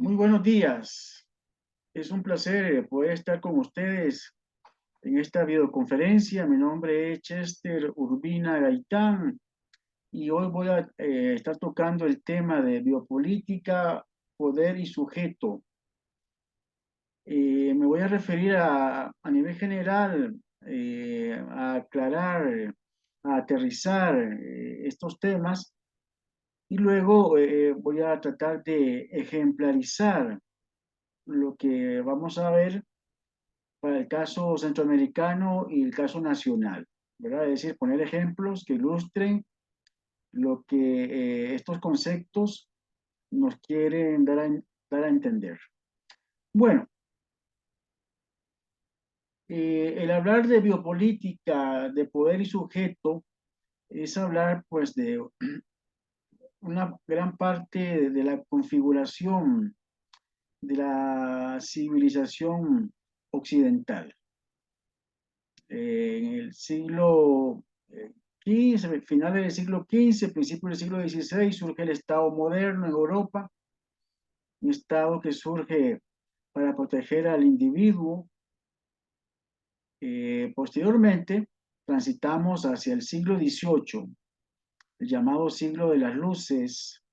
Muy buenos días. Es un placer poder estar con ustedes en esta videoconferencia. Mi nombre es Chester Urbina Gaitán y hoy voy a estar tocando el tema de biopolítica, poder y sujeto. Me voy a referir a nivel general, a aclarar, a aterrizar estos temas y luego voy a tratar de ejemplarizar lo que vamos a ver para el caso centroamericano y el caso nacional, ¿verdad? Es decir, poner ejemplos que ilustren lo que estos conceptos nos quieren dar a entender. Bueno, el hablar de biopolítica, de poder y sujeto, es hablar pues de una gran parte de la configuración de la civilización occidental. En el siglo XV, finales del siglo XV, principios del siglo XVI, surge el Estado moderno en Europa, un Estado que surge para proteger al individuo. Posteriormente, transitamos hacia el siglo XVIII, el llamado siglo de las luces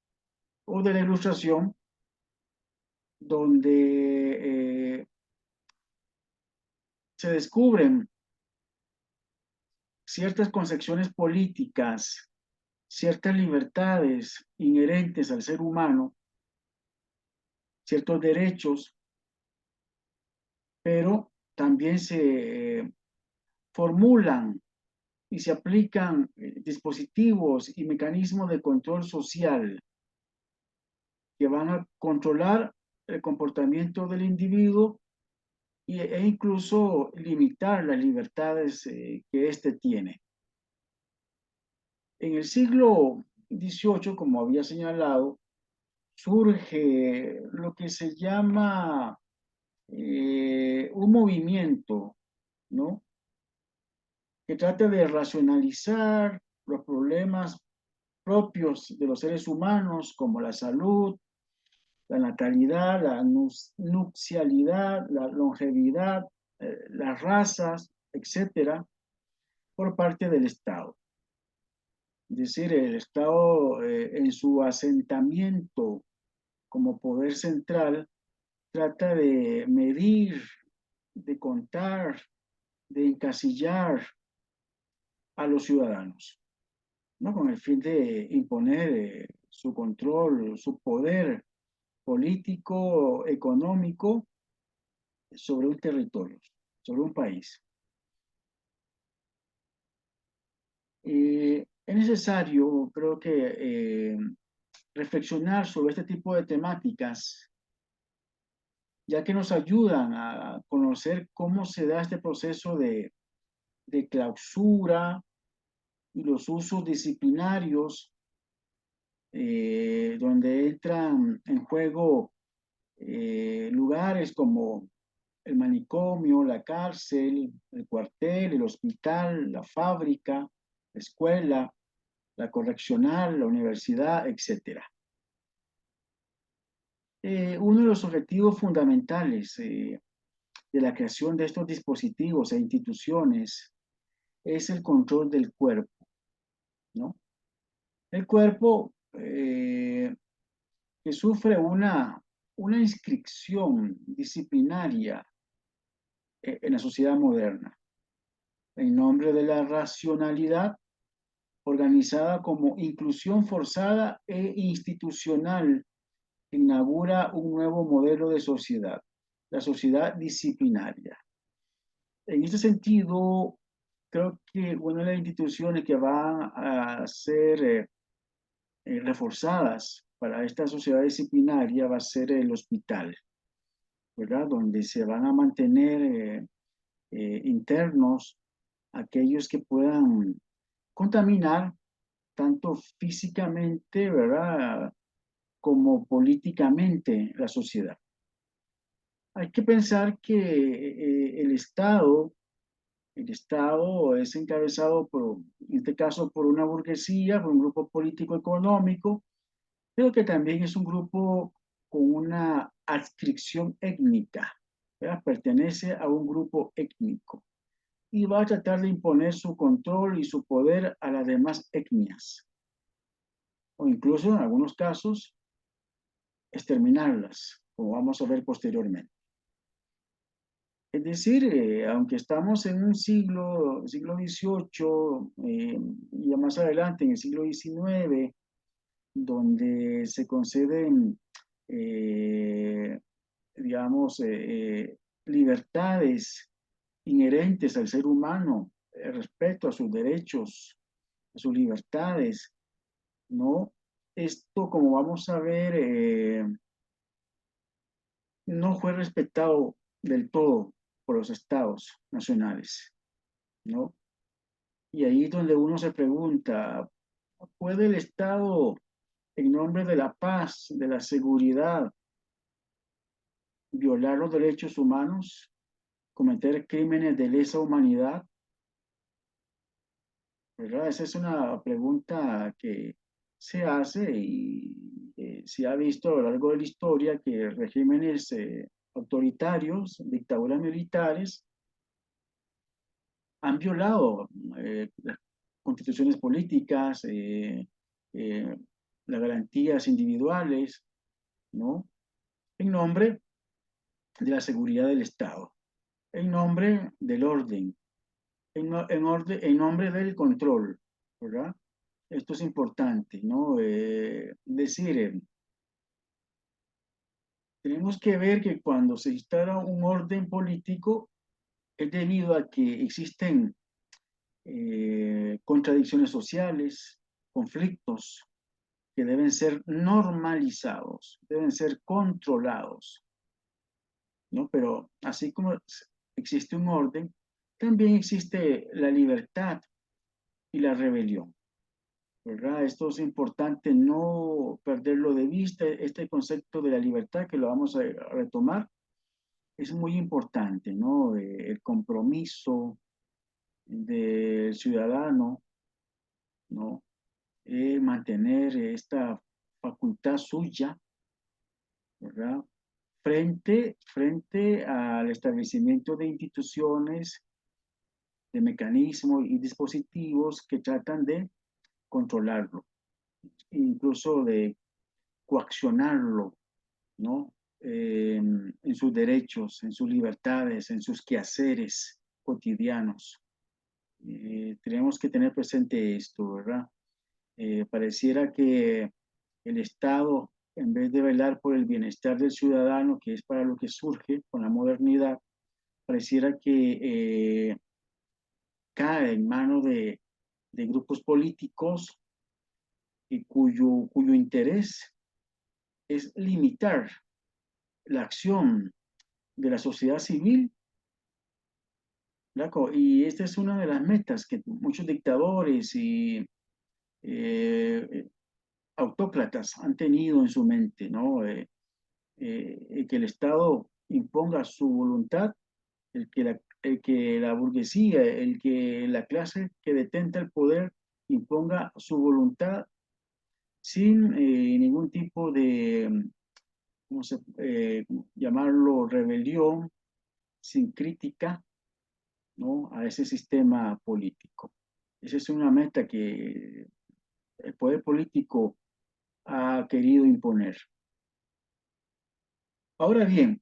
o de la ilustración, donde se descubren ciertas concepciones políticas, ciertas libertades inherentes al ser humano, ciertos derechos, pero también se formulan y se aplican dispositivos y mecanismos de control social que van a controlar el comportamiento del individuo e incluso limitar las libertades que éste tiene. En el siglo XVIII, como había señalado, surge lo que se llama un movimiento, ¿no? Que trata de racionalizar los problemas propios de los seres humanos, como la salud, la natalidad, la nupcialidad, la longevidad, las razas, etcétera, por parte del Estado. Es decir, el Estado en su asentamiento como poder central trata de medir, de contar, de encasillar a los ciudadanos, ¿no? Con el fin de imponer su control, su poder político, económico sobre un territorio, sobre un país. Es necesario, creo que, reflexionar sobre este tipo de temáticas, ya que nos ayudan a conocer cómo se da este proceso de clausura y los usos disciplinarios, donde entran en juego lugares como el manicomio, la cárcel, el cuartel, el hospital, la fábrica, la escuela, la correccional, la universidad, etcétera. Uno de los objetivos fundamentales de la creación de estos dispositivos e instituciones es el control del cuerpo, ¿no? El cuerpo que sufre una inscripción disciplinaria en la sociedad moderna, en nombre de la racionalidad organizada como inclusión forzada e institucional, inaugura un nuevo modelo de sociedad, la sociedad disciplinaria. En este sentido, creo que una de las instituciones que van a ser reforzadas para esta sociedad disciplinaria va a ser el hospital, ¿verdad? Donde se van a mantener internos aquellos que puedan contaminar tanto físicamente, ¿verdad? Como políticamente la sociedad. Hay que pensar que el Estado es encabezado por, en este caso, por una burguesía, por un grupo político económico, pero que también es un grupo con una adscripción étnica, ¿verdad? Pertenece a un grupo étnico y va a tratar de imponer su control y su poder a las demás etnias, o incluso en algunos casos exterminarlas, como vamos a ver posteriormente. Es decir, aunque estamos en un siglo XVIII, y ya más adelante en el siglo XIX, donde se conceden, eh, digamos, libertades inherentes al ser humano, respeto a sus derechos, a sus libertades, ¿no? Esto, como vamos a ver, no fue respetado del todo por los estados nacionales, ¿no? Y ahí es donde uno se pregunta, ¿puede el Estado, en nombre de la paz, de la seguridad, violar los derechos humanos, cometer crímenes de lesa humanidad? ¿Verdad? Esa es una pregunta que se hace y se ha visto a lo largo de la historia que regímenes autoritarios, dictaduras militares, han violado las constituciones políticas, eh, las garantías individuales, ¿no? En nombre de la seguridad del Estado, en nombre del orden, en nombre del control, ¿verdad? Esto es importante, ¿no? Decir, tenemos que ver que cuando se instala un orden político es debido a que existen contradicciones sociales, conflictos que deben ser normalizados, deben ser controlados, ¿no? Pero así como existe un orden, también existe la libertad y la rebelión, ¿verdad? Esto es importante no perderlo de vista, este concepto de la libertad que lo vamos a retomar es muy importante, ¿no? El compromiso del ciudadano, ¿no? Mantener esta facultad suya, ¿verdad? Frente al establecimiento de instituciones, de mecanismos y dispositivos que tratan de controlarlo, incluso de coaccionarlo, ¿no? En sus derechos, en sus libertades, en sus quehaceres cotidianos. Tenemos que tener presente esto, ¿verdad? Pareciera que el Estado, en vez de velar por el bienestar del ciudadano, que es para lo que surge con la modernidad, pareciera que cae en manos de grupos políticos y cuyo interés es limitar la acción de la sociedad civil, ¿verdad? Y esta es una de las metas que muchos dictadores y eh, autócratas han tenido en su mente, ¿no? Que el Estado imponga su voluntad, el que la burguesía, el que la clase que detenta el poder imponga su voluntad sin ningún tipo de, ¿cómo se llamarlo? Rebelión, sin crítica, ¿no? A ese sistema político. Esa es una meta que el poder político ha querido imponer. Ahora bien,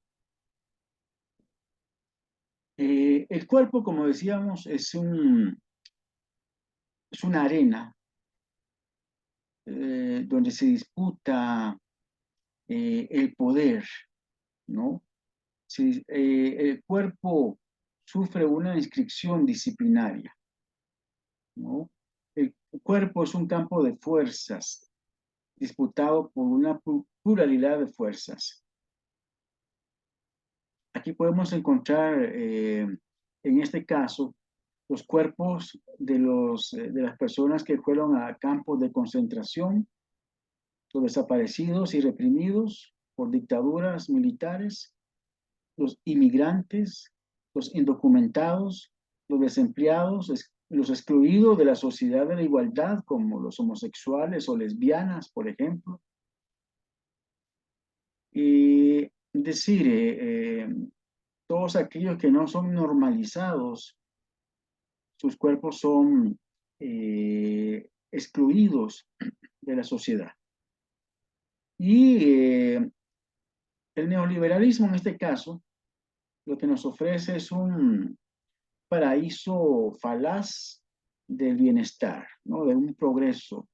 el cuerpo, como decíamos, es una arena donde se disputa el poder, ¿no? Si, el cuerpo sufre una inscripción disciplinaria, ¿no? El cuerpo es un campo de fuerzas disputado por una pluralidad de fuerzas. Aquí podemos encontrar, en este caso, los cuerpos de las personas que fueron a campos de concentración, los desaparecidos y reprimidos por dictaduras militares, los inmigrantes, los indocumentados, los desempleados, los excluidos de la sociedad de la igualdad, como los homosexuales o lesbianas, por ejemplo. Es decir, todos aquellos que no son normalizados, sus cuerpos son excluidos de la sociedad. Y el neoliberalismo en este caso lo que nos ofrece es un paraíso falaz del bienestar, ¿no? De un progreso,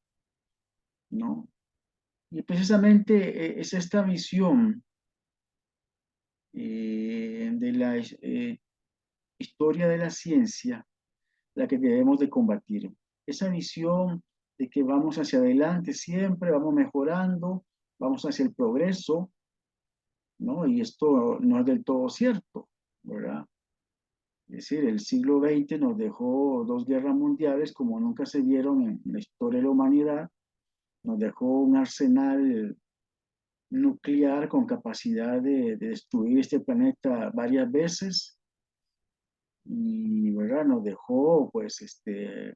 ¿no? Y precisamente es esta visión de la historia de la ciencia la que debemos de combatir. Esa visión de que vamos hacia adelante siempre, vamos mejorando, vamos hacia el progreso, ¿no? Y esto no es del todo cierto, ¿verdad? Es decir, el siglo XX nos dejó dos guerras mundiales como nunca se vieron en la historia de la humanidad, nos dejó un arsenal nuclear con capacidad de destruir este planeta varias veces y, ¿verdad? Nos dejó, pues, eh,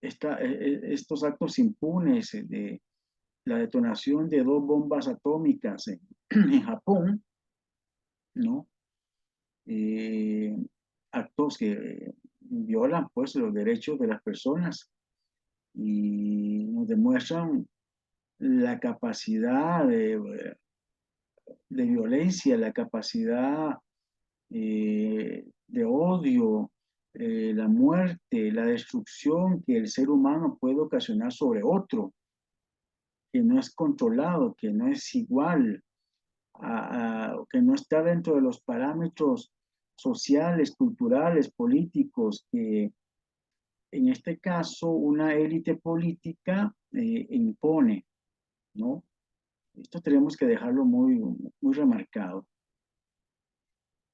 estos actos impunes de la detonación de dos bombas atómicas en, en Japón, ¿no? Eh, actos que violan, pues, los derechos de las personas y nos demuestran la capacidad de violencia, la capacidad de odio, la muerte, la destrucción que el ser humano puede ocasionar sobre otro, que no es controlado, que no es igual, que no está dentro de los parámetros sociales, culturales, políticos, que en este caso una élite política impone, ¿no? Esto tenemos que dejarlo muy, muy remarcado.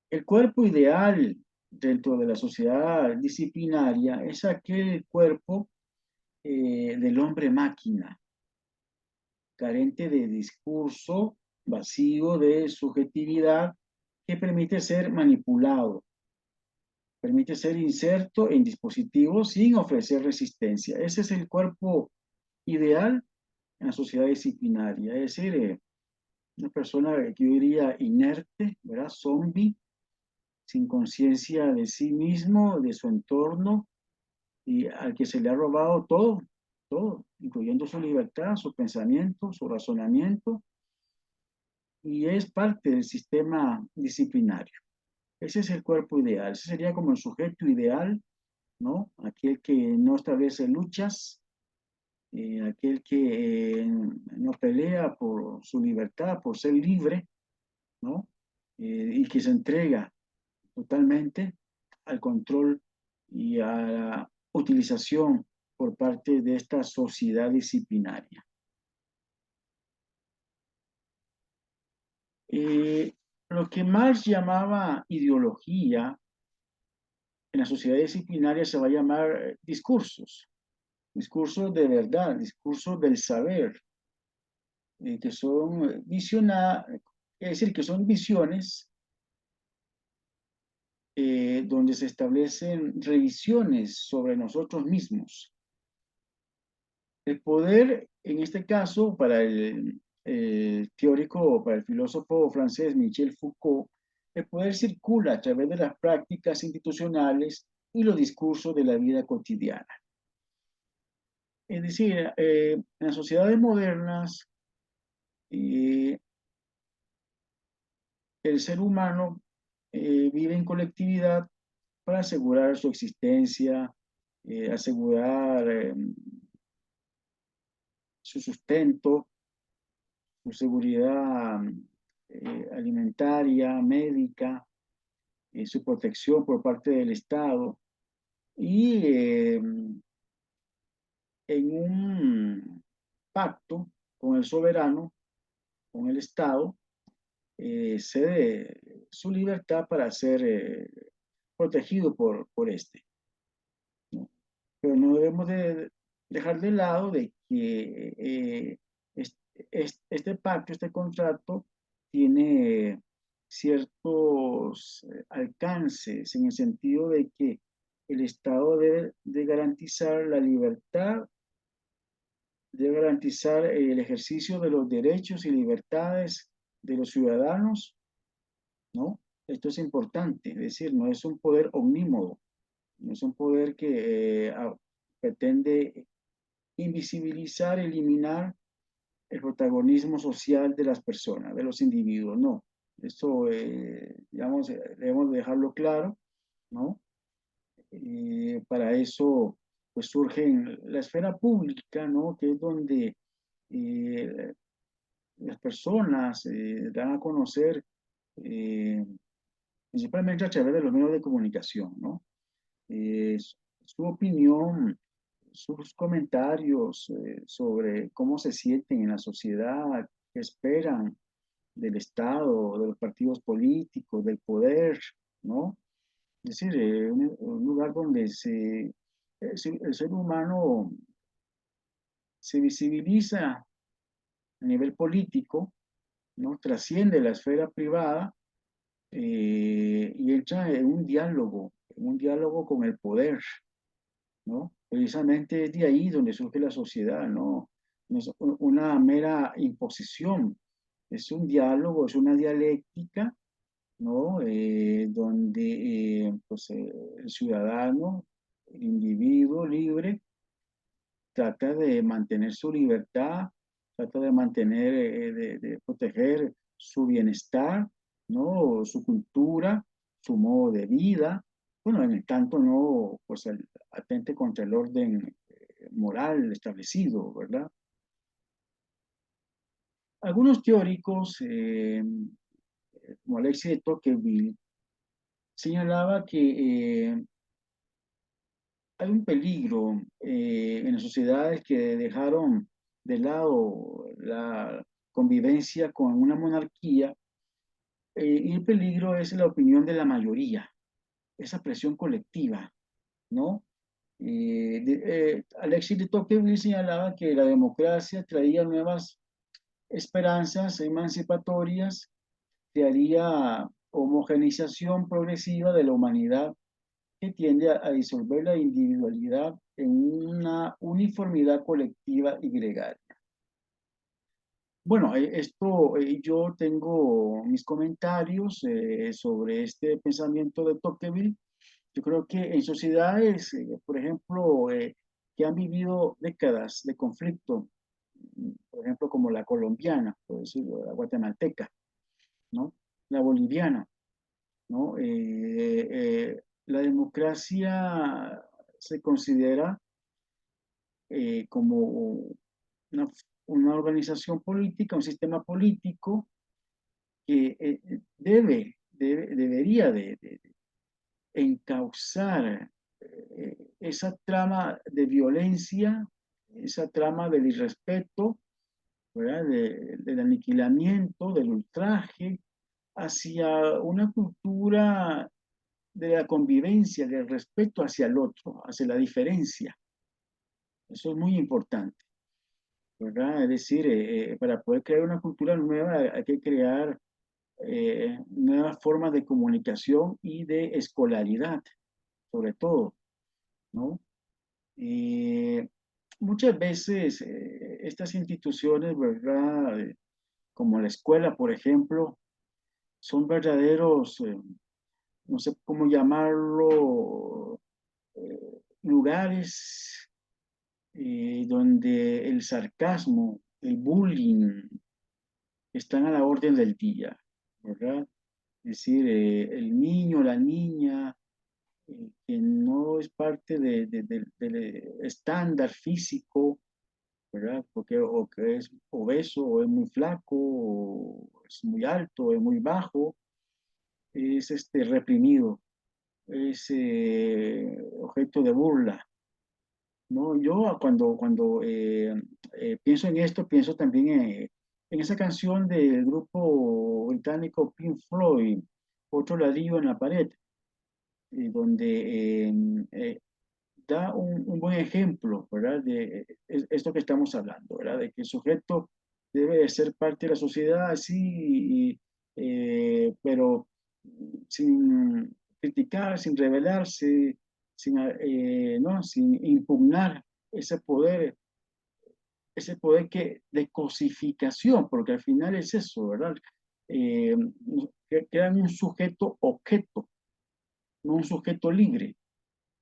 El cuerpo ideal dentro de la sociedad disciplinaria es aquel cuerpo del hombre máquina, carente de discurso, vacío de subjetividad, que permite ser manipulado, permite ser inserto en dispositivos sin ofrecer resistencia. Ese es el cuerpo ideal en la sociedad disciplinaria, es decir, una persona que yo diría inerte, ¿verdad? Zombie, sin conciencia de sí mismo, de su entorno, y al que se le ha robado todo, todo, incluyendo su libertad, su pensamiento, su razonamiento, y es parte del sistema disciplinario. Ese es el cuerpo ideal, ese sería como el sujeto ideal, ¿no? Aquel que no establece luchas, aquel que no pelea por su libertad, por ser libre, ¿no? Y que se entrega totalmente al control y a la utilización por parte de esta sociedad disciplinaria. Eh, lo que Marx llamaba ideología en la sociedad disciplinaria se va a llamar discursos, discursos de verdad, discursos del saber, que son visionadas, es decir, que son visiones donde se establecen revisiones sobre nosotros mismos. El poder, en este caso, para el teórico, para el filósofo francés Michel Foucault, el poder circula a través de las prácticas institucionales y los discursos de la vida cotidiana. Es decir, en las sociedades modernas, eh, el ser humano vive en colectividad para asegurar su existencia, asegurar su sustento, su seguridad alimentaria, médica, su protección por parte del Estado y en un pacto con el soberano, con el Estado, cede su libertad para ser protegido por este, ¿no? Pero no debemos de dejar de lado de que este pacto, este contrato, tiene ciertos alcances en el sentido de que el Estado debe de garantizar la libertad debe garantizar el ejercicio de los derechos y libertades de los ciudadanos, ¿no? Esto es importante, es decir, no es un poder omnímodo, no es un poder que pretende invisibilizar, eliminar el protagonismo social de las personas, de los individuos, no. Esto, digamos, debemos dejarlo claro, ¿no? Para eso, pues surge en la esfera pública, ¿no? Que es donde eh, las personas dan a conocer, eh, principalmente a través de los medios de comunicación, ¿no? Eh, su opinión, sus comentarios sobre cómo se sienten en la sociedad, qué esperan del Estado, de los partidos políticos, del poder, ¿no? Es decir, un lugar donde el ser humano se visibiliza a nivel político, ¿no? Trasciende la esfera privada y entra en un diálogo con el poder, ¿no? Precisamente es de ahí donde surge la sociedad, ¿no? No es una mera imposición, es un diálogo, es una dialéctica, ¿no? Donde pues, el ciudadano, el individuo libre, trata de mantener su libertad, trata de mantener, de proteger su bienestar, ¿no? Su cultura, su modo de vida, bueno, en el tanto no, pues, atente contra el orden moral establecido, ¿verdad? Algunos teóricos, como Alexis de Tocqueville, señalaba que hay un peligro en las sociedades que dejaron de lado la convivencia con una monarquía, y el peligro es la opinión de la mayoría, esa presión colectiva, ¿no? Alexis de Tocqueville señalaba que la democracia traía nuevas esperanzas emancipatorias, crearía homogeneización progresiva de la humanidad que tiende a disolver la individualidad en una uniformidad colectiva y gregaria. Bueno, esto yo tengo mis comentarios sobre este pensamiento de Tocqueville. Yo creo que en sociedades, por ejemplo, que han vivido décadas de conflicto, por ejemplo, como la colombiana, por decirlo, la guatemalteca, ¿no? La boliviana, ¿no? La democracia se considera como una, una organización política, un sistema político que debería de encauzar esa trama de violencia, esa trama del irrespeto, ¿verdad? Del aniquilamiento, del ultraje, hacia una cultura de la convivencia, del respeto hacia el otro, hacia la diferencia. Eso es muy importante, ¿verdad? Es decir, para poder crear una cultura nueva hay que crear nuevas formas de comunicación y de escolaridad, sobre todo, ¿no? Eh, Muchas veces estas instituciones, ¿verdad? Como la escuela, por ejemplo, son verdaderos, no sé cómo llamarlo, lugares donde el sarcasmo, el bullying están a la orden del día, ¿verdad? Es decir, el niño, la niña, que no es parte del estándar físico, ¿verdad? Porque o que es obeso, o es muy flaco, o es muy alto, o es muy bajo, es reprimido, es objeto de burla, ¿no? Yo cuando pienso en esto, pienso también en esa canción del grupo británico Pink Floyd, Otro ladrillo en la pared, donde da un buen ejemplo, ¿verdad? De esto que estamos hablando, ¿verdad? De que el sujeto debe de ser parte de la sociedad, sí, pero sin criticar, sin rebelarse, sin, ¿no? Sin impugnar ese poder ese poder de cosificación, porque al final es eso, ¿verdad? Eh, que crean un sujeto objeto, no un sujeto libre,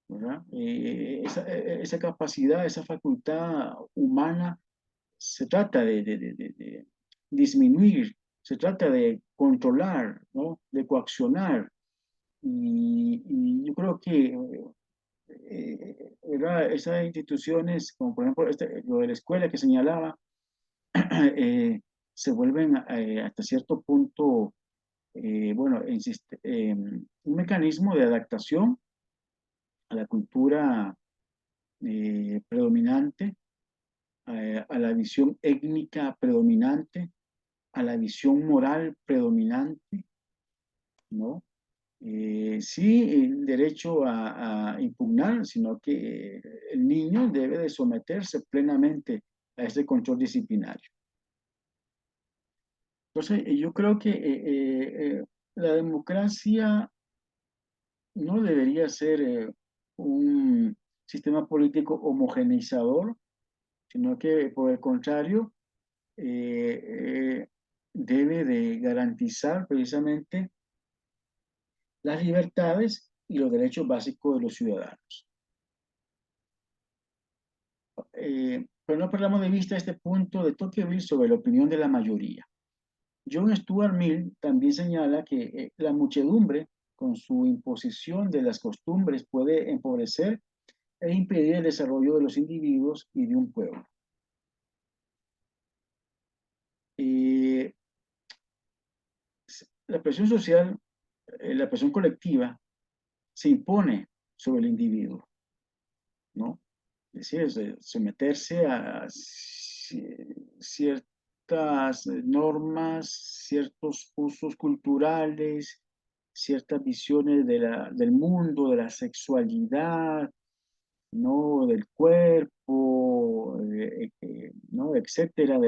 ¿verdad? Esa capacidad, esa facultad humana se trata de disminuir, se trata de controlar, ¿no? De coaccionar. Y yo creo que ¿verdad? Esas instituciones, como por ejemplo lo de la escuela que señalaba, eh, se vuelven hasta cierto punto, bueno, un mecanismo de adaptación a la cultura predominante, a la visión étnica predominante, a la visión moral predominante, ¿no? Sí, el derecho a impugnar, sino que el niño debe de someterse plenamente a ese control disciplinario. Entonces, yo creo que la democracia no debería ser un sistema político homogeneizador, sino que por el contrario, eh, debe de garantizar precisamente las libertades y los derechos básicos de los ciudadanos. Pero no perdamos de vista este punto de Tocqueville sobre la opinión de la mayoría. John Stuart Mill también señala que la muchedumbre, con su imposición de las costumbres, puede empobrecer e impedir el desarrollo de los individuos y de un pueblo. Eh, la presión social, la presión colectiva, se impone sobre el individuo, ¿no? Es decir, someterse a ciertas normas, ciertos usos culturales, ciertas visiones del mundo, de la sexualidad, ¿no? Del cuerpo, ¿no? Etcétera,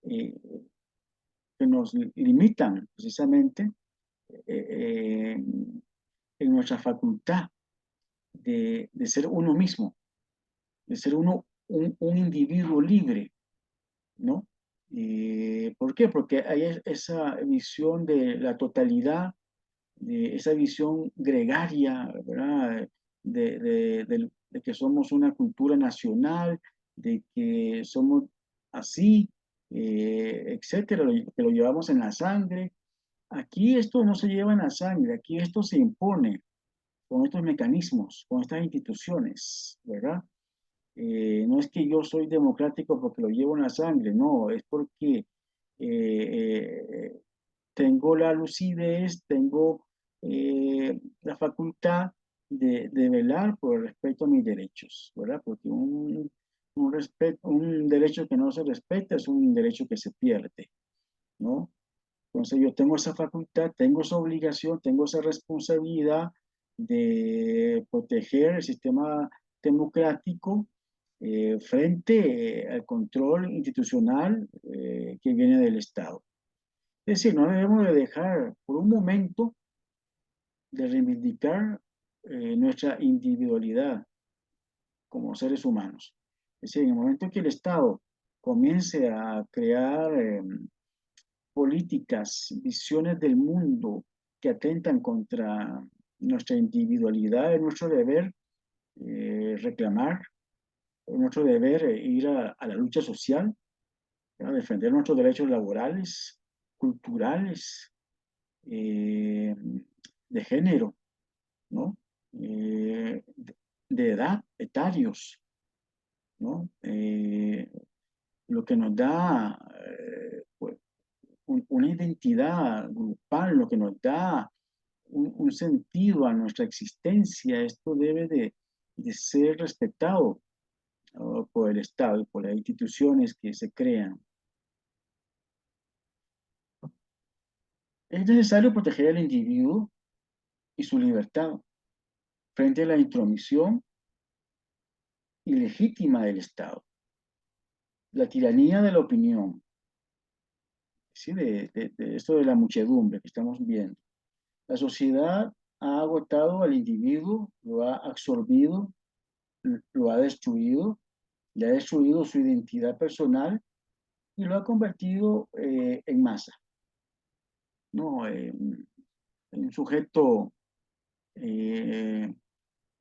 eh, que nos limitan precisamente eh, en nuestra facultad de ser uno mismo, de ser uno un individuo libre, ¿no? ¿Por qué? Porque hay esa visión de la totalidad, de esa visión gregaria, ¿verdad? De que somos una cultura nacional, de que somos así, etcétera, que lo llevamos en la sangre. Aquí esto no se lleva en la sangre, aquí esto se impone con estos mecanismos, con estas instituciones, ¿verdad? No es que yo soy democrático porque lo llevo en la sangre, no, es porque tengo la lucidez, tengo la facultad de velar por el respeto a mis derechos, ¿verdad? Porque un derecho que no se respeta es un derecho que se pierde, ¿no? Entonces yo tengo esa facultad, tengo esa obligación, tengo esa responsabilidad de proteger el sistema democrático frente al control institucional que viene del Estado. Es decir, no debemos de dejar por un momento de reivindicar nuestra individualidad como seres humanos. Es decir, en el momento que el Estado comience a crear políticas, visiones del mundo que atentan contra nuestra individualidad, es nuestro deber reclamar, es nuestro deber ir a la lucha social, a defender nuestros derechos laborales, culturales, eh, de género, ¿no? De edad, etarios, ¿no? Lo que nos da pues, una identidad grupal, lo que nos da un sentido a nuestra existencia, esto debe de ser respetado por el Estado y por las instituciones que se crean. Es necesario proteger al individuo y su libertad frente a la intromisión ilegítima del Estado, la tiranía de la opinión, ¿sí? De esto de la muchedumbre que estamos viendo. La sociedad ha agotado al individuo, lo ha absorbido, lo ha destruido le ha destruido su identidad personal y lo ha convertido en masa, ¿no? En un sujeto eh,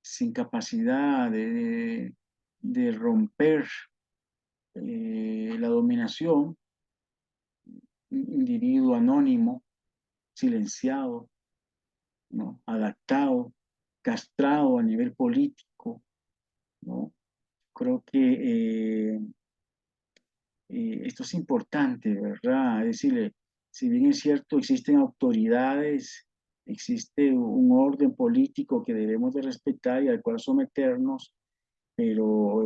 sin capacidad de romper la dominación, un individuo anónimo, silenciado, ¿no? Adaptado, castrado a nivel político, ¿no? Creo que esto es importante, ¿verdad? Es decir, si bien es cierto, existen autoridades, existe un orden político que debemos de respetar y al cual someternos, pero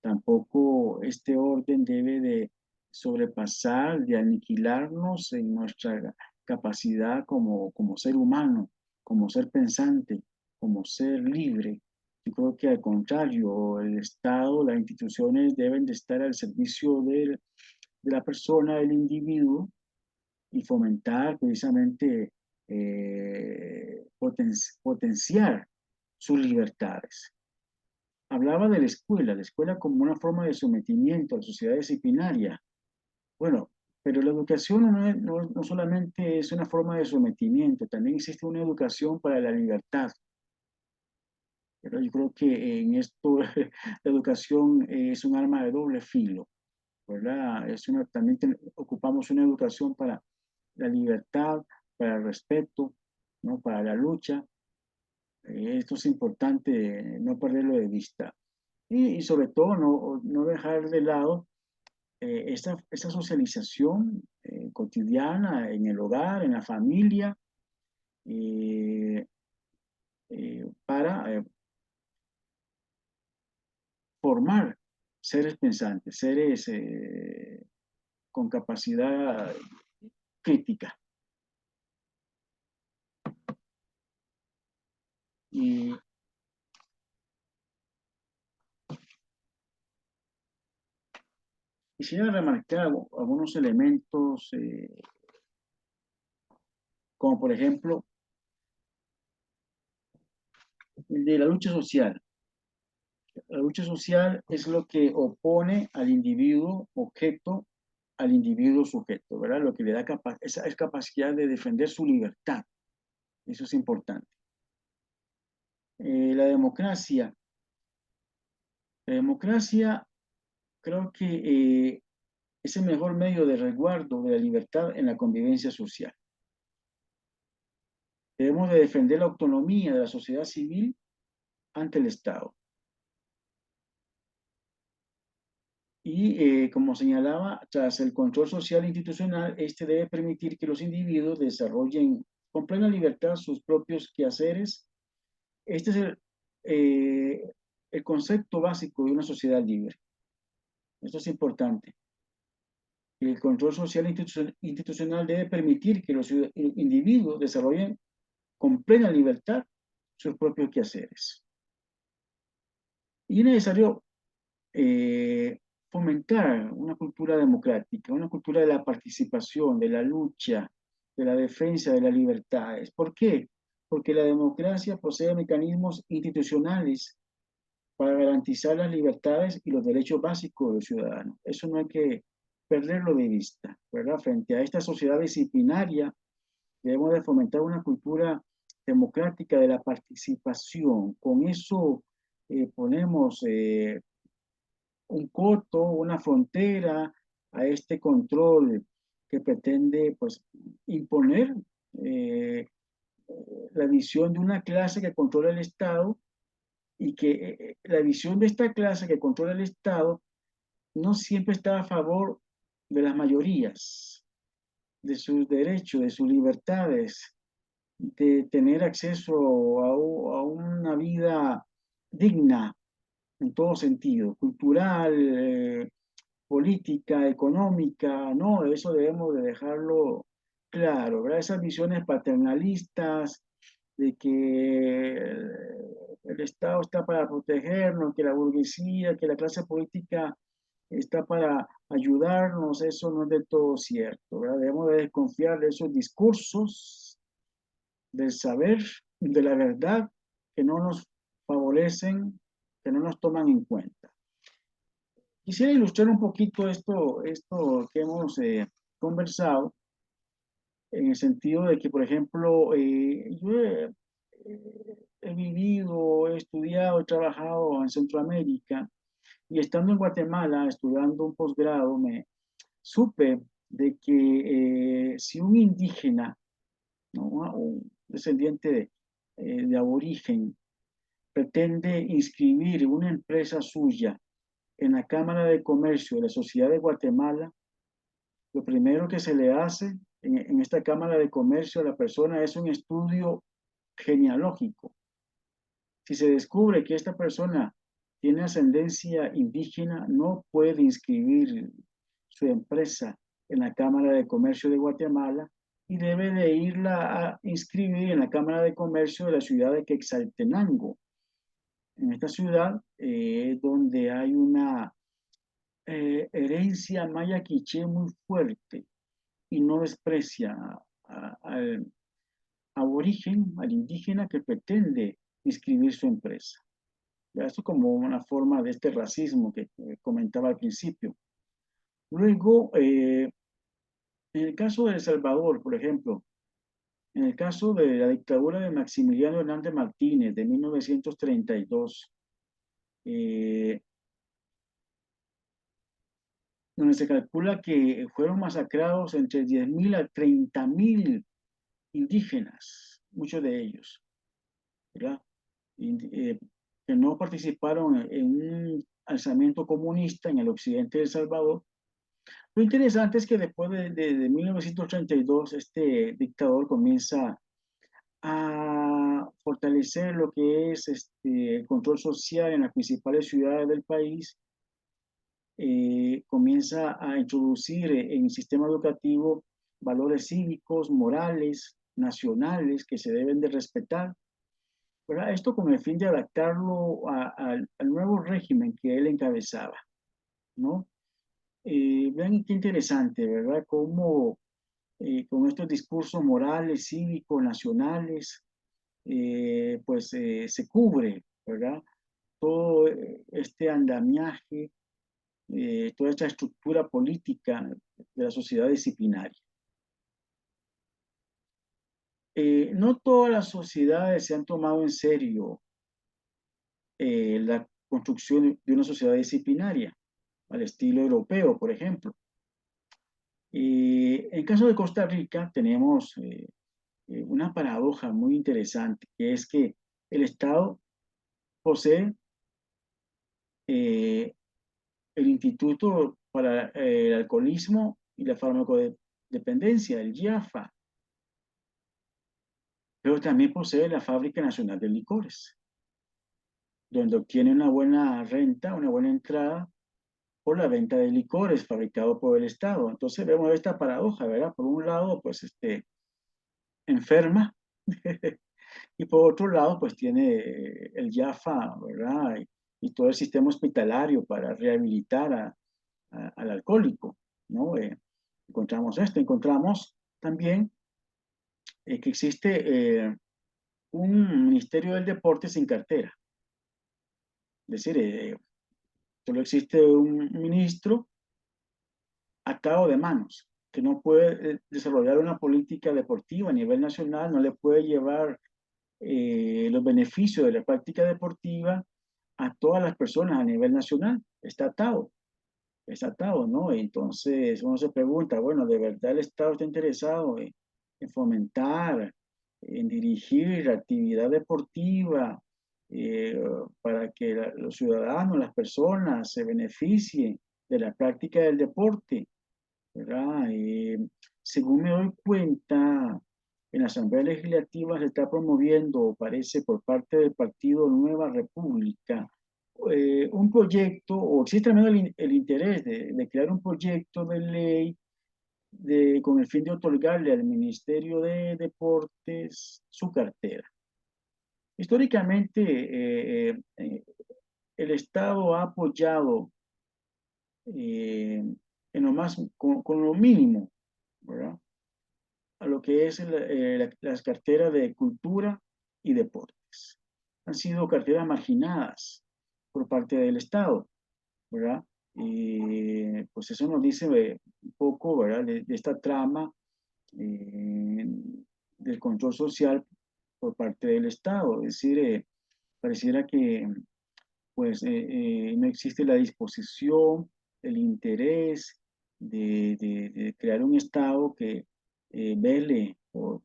tampoco este orden debe de sobrepasar, de aniquilarnos en nuestra capacidad como ser humano, como ser pensante, como ser libre. Yo creo que al contrario, el Estado, las instituciones deben de estar al servicio de la persona, del individuo, y fomentar precisamente, potenciar sus libertades. Hablaba de la escuela como una forma de sometimiento a la sociedad disciplinaria. Bueno, pero la educación no solamente es una forma de sometimiento, también existe una educación para la libertad. Pero yo creo que en esto la educación es un arma de doble filo, ¿verdad? También ocupamos una educación para la libertad, para el respeto, ¿no? Para la lucha. Esto es importante no perderlo de vista. Y sobre todo no dejar de lado esa socialización cotidiana en el hogar, en la familia, eh, para formar seres pensantes, seres con capacidad crítica. Y quisiera remarcar algunos elementos, como por ejemplo, el de la lucha social. La lucha social es lo que opone al individuo objeto al individuo sujeto, ¿verdad? Lo que le da esa es capacidad de defender su libertad. Eso es importante. La democracia. La democracia creo que es el mejor medio de resguardo de la libertad en la convivencia social. Debemos de defender la autonomía de la sociedad civil ante el Estado. Y como señalaba, tras el control social e institucional, este debe permitir que los individuos desarrollen con plena libertad sus propios quehaceres. Este es el concepto básico de una sociedad libre. Esto es importante. El control social e institucional debe permitir que los individuos desarrollen con plena libertad sus propios quehaceres. Y es necesario eh, fomentar una cultura democrática, una cultura de la participación, de la lucha, de la defensa de las libertades. ¿Por qué? Porque la democracia posee mecanismos institucionales para garantizar las libertades y los derechos básicos del ciudadano. Eso no hay que perderlo de vista, ¿verdad? Frente a esta sociedad disciplinaria, debemos de fomentar una cultura democrática de la participación. Con eso ponemos un coto, una frontera a este control que pretende pues, imponer eh, la visión de una clase que controla el Estado y que la visión de esta clase que controla el Estado no siempre está a favor de las mayorías, de sus derechos, de sus libertades, de tener acceso a una vida digna en todo sentido, cultural, política, económica, ¿no? Eso debemos de dejarlo claro, ¿verdad? Esas visiones paternalistas de que el Estado está para protegernos, que la burguesía, que la clase política está para ayudarnos, eso no es del todo cierto, ¿verdad? Debemos de desconfiar de esos discursos del saber, de la verdad, que no nos favorecen, que no nos toman en cuenta. Quisiera ilustrar un poquito esto que hemos conversado, en el sentido de que, por ejemplo, he vivido, he estudiado, he trabajado en Centroamérica y estando en Guatemala estudiando un posgrado, me supe de que si un indígena, ¿no? Un descendiente de aborigen, pretende inscribir una empresa suya en la Cámara de Comercio de la Sociedad de Guatemala, lo primero que se le hace en esta Cámara de Comercio a la persona es un estudio genealógico. Si se descubre que esta persona tiene ascendencia indígena, no puede inscribir su empresa en la Cámara de Comercio de Guatemala y debe de irla a inscribir en la Cámara de Comercio de la ciudad de Quetzaltenango. En esta ciudad, donde hay una herencia maya quiché muy fuerte y no desprecia al aborigen, al indígena que pretende inscribir su empresa. Ya, esto como una forma de este racismo que comentaba al principio. Luego, en el caso de El Salvador, por ejemplo, en el caso de la dictadura de Maximiliano Hernández Martínez de 1932, eh, donde se calcula que fueron masacrados entre 10.000 a 30.000 indígenas, muchos de ellos, ¿verdad? Eh, que no participaron en un alzamiento comunista en el occidente de El Salvador. Lo interesante es que después de 1932, este dictador comienza a fortalecer lo que es el control social en las principales ciudades del país, comienza a introducir en el sistema educativo valores cívicos, morales, nacionales que se deben de respetar, ¿verdad? Esto con el fin de adaptarlo al nuevo régimen que él encabezaba, ¿no? Vean qué interesante, ¿verdad? Cómo con estos discursos morales, cívicos, nacionales, se cubre, ¿verdad? Todo este andamiaje, toda esta estructura política de la sociedad disciplinaria. No todas las sociedades se han tomado en serio la construcción de una sociedad disciplinaria, al estilo europeo, por ejemplo. En el caso de Costa Rica tenemos una paradoja muy interesante, que es que el Estado posee eh, el Instituto para el Alcoholismo y la Farmacodependencia, el IAFA, pero también posee la Fábrica Nacional de Licores, donde obtiene una buena renta, una buena entrada por la venta de licores fabricados por el Estado. Entonces vemos esta paradoja, ¿verdad? Por un lado, pues enferma, y por otro lado, pues tiene el IAFA, ¿verdad? Y todo el sistema hospitalario para rehabilitar al alcohólico, ¿no? Encontramos esto, encontramos también que existe un Ministerio del Deporte sin cartera. Es decir, solo existe un ministro atado de manos, que no puede desarrollar una política deportiva a nivel nacional, no le puede llevar los beneficios de la práctica deportiva a todas las personas a nivel nacional. Está atado, ¿no? Entonces uno se pregunta, bueno, ¿de verdad el Estado está interesado en fomentar, en dirigir la actividad deportiva eh, para que los ciudadanos, las personas se beneficien de la práctica del deporte? ¿Verdad? Según me doy cuenta, en la Asamblea Legislativa se está promoviendo, parece, por parte del Partido Nueva República, un proyecto, o existe también el interés de crear un proyecto de ley con el fin de otorgarle al Ministerio de Deportes su cartera. Históricamente, el Estado ha apoyado en lo más, con lo mínimo, ¿verdad? A lo que es las carteras de cultura y deportes. Han sido carteras marginadas por parte del Estado, ¿verdad? Pues eso nos dice un poco, ¿verdad?, de esta trama eh, del control social por parte del Estado. Es decir, pareciera que pues no existe la disposición, el interés de crear un Estado que vele por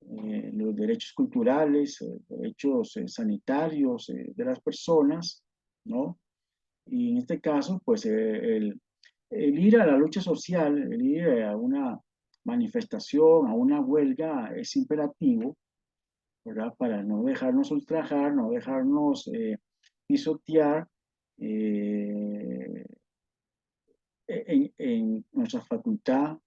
los derechos culturales, derechos sanitarios de las personas, ¿no? Y en este caso, pues el ir a la lucha social, el ir a una manifestación, a una huelga, es imperativo, ¿verdad? Para no dejarnos ultrajar, no dejarnos pisotear eh, en nuestra facultad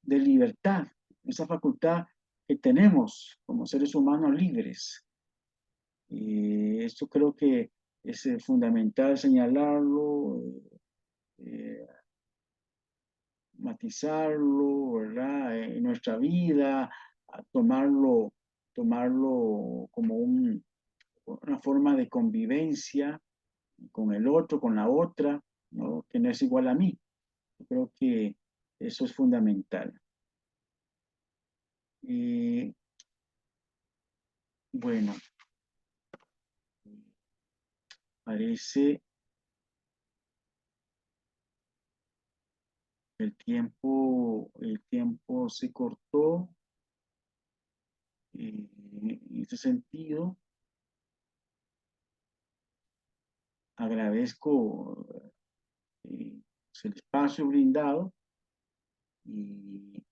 de libertad, esa facultad que tenemos como seres humanos libres. Y esto creo que es fundamental señalarlo, eh, matizarlo, ¿verdad? En nuestra vida, a tomarlo como una forma de convivencia con el otro, con la otra, ¿no? Que no es igual a mí. Yo creo que eso es fundamental. Y bueno, parece que el tiempo se cortó. En ese sentido, agradezco el espacio brindado y